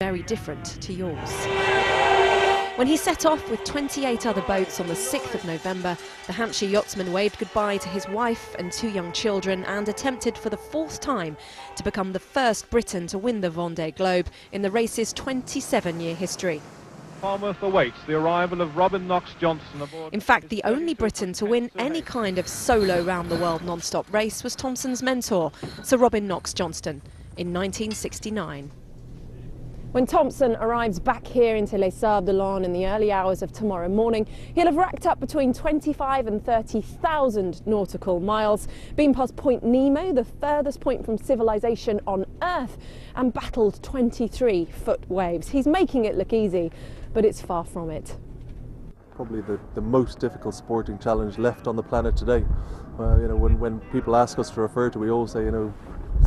very different to yours. When he set off with 28 other boats on the 6th of November, the Hampshire yachtsman waved goodbye to his wife and 2 young children and attempted for the 4th time to become the first Briton to win the Vendée Globe in the race's 27-year history. Falmouth awaits the arrival of Robin Knox-Johnston aboard. In fact, the only Briton to win any kind of solo round-the-world non-stop race was Thompson's mentor, Sir Robin Knox-Johnston, in 1969. When Thompson arrives back here into Les Sables-d'Olonne in the early hours of tomorrow morning, he'll have racked up between 25 and 30,000 nautical miles, been past Point Nemo, the furthest point from civilization on Earth, and battled 23-foot waves. He's making it look easy, but it's far from it. Probably the most difficult sporting challenge left on the planet today. When people ask us to refer to, we always say,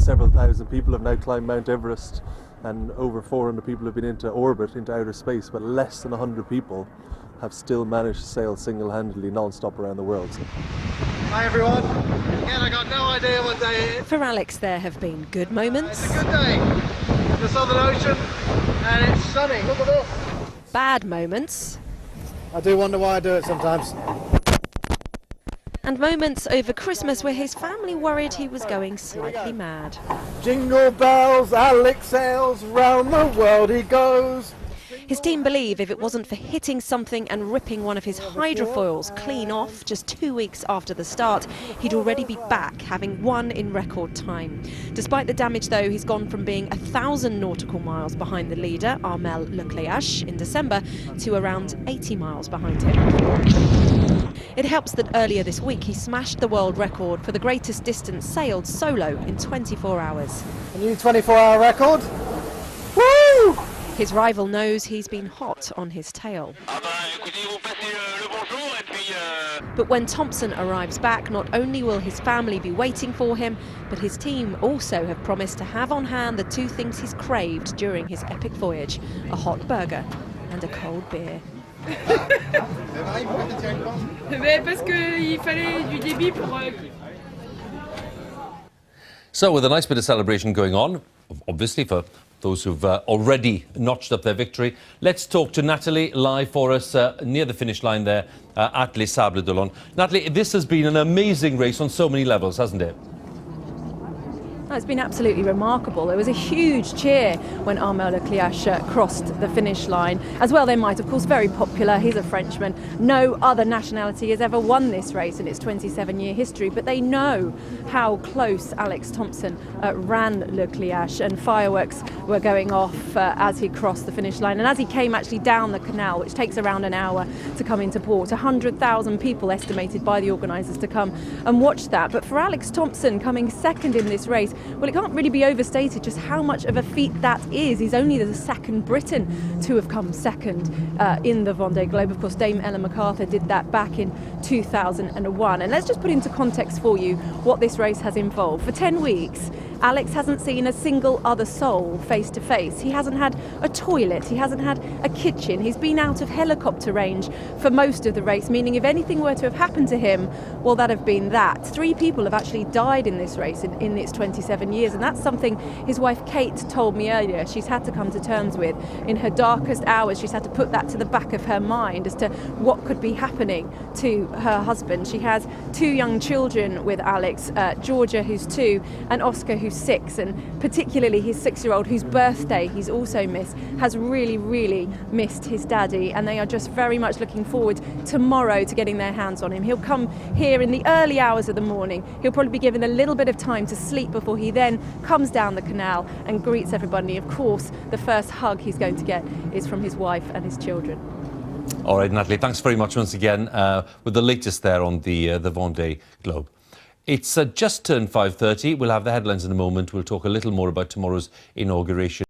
several thousand people have now climbed Mount Everest, and over 400 people have been into orbit, into outer space, but less than 100 people have still managed to sail single-handedly non-stop around the world. Hi everyone. Again, I got no idea what day it is. For Alex, there have been good moments. It's a good day. The Southern Ocean, and it's sunny. Look at this. Bad moments. I do wonder why I do it sometimes. And moments over Christmas where his family worried he was going slightly mad. Jingle bells, Alex sails, round the world he goes. His team believe if it wasn't for hitting something and ripping one of his hydrofoils clean off just 2 weeks after the start, he'd already be back, having won in record time. Despite the damage though, he's gone from being 1,000 nautical miles behind the leader, Cléac'h, in December, to around 80 miles behind him. It helps that earlier this week he smashed the world record for the greatest distance sailed solo in 24 hours. A new 24-hour record. Woo! His rival knows he's been hot on his tail. But when Thompson arrives back, not only will his family be waiting for him, but his team also have promised to have on hand the 2 things he's craved during his epic voyage: a hot burger and a cold beer. Parce qu'il fallait du débit pour... So, with a nice bit of celebration going on, obviously for those who've already notched up their victory, let's talk to Natalie live for us near the finish line there at Les Sables-d'Olonne. Natalie, this has been an amazing race on so many levels, hasn't it? It's been absolutely remarkable. There was a huge cheer when Cléac'h crossed the finish line. As well they might, of course, very popular. He's a Frenchman. No other nationality has ever won this race in its 27-year history, but they know how close Alex Thompson ran Cléac'h, and fireworks were going off as he crossed the finish line. And as he came actually down the canal, which takes around an hour to come into port, 100,000 people estimated by the organisers to come and watch that. But for Alex Thompson, coming second in this race, well, it can't really be overstated just how much of a feat that is. He's only the second Briton to have come second in the Vendée Globe. Of course, Dame Ellen MacArthur did that back in 2001. And let's just put into context for you what this race has involved. For 10 weeks, Alex hasn't seen a single other soul face to face. He hasn't had a toilet, he hasn't had a kitchen. He's been out of helicopter range for most of the race, meaning if anything were to have happened to him, well, that'd have been that. 3 people have actually died in this race in its 27 years, and that's something his wife Kate told me earlier she's had to come to terms with. In her darkest hours, she's had to put that to the back of her mind as to what could be happening to her husband. She has 2 young children with Alex, Georgia, who's 2, and Oscar, who's 6, and particularly his 6-year-old, whose birthday he's also missed, has really missed his daddy, and they are just very much looking forward tomorrow to getting their hands on him. He'll come here in the early hours of the morning. He'll probably be given a little bit of time to sleep before he then comes down the canal and greets everybody. Of course, the first hug he's going to get is from his wife and his children. All right, Natalie, thanks very much once again with the latest there on the Vendée Globe. It's just turned 5:30. We'll have the headlines in a moment. We'll talk a little more about tomorrow's inauguration.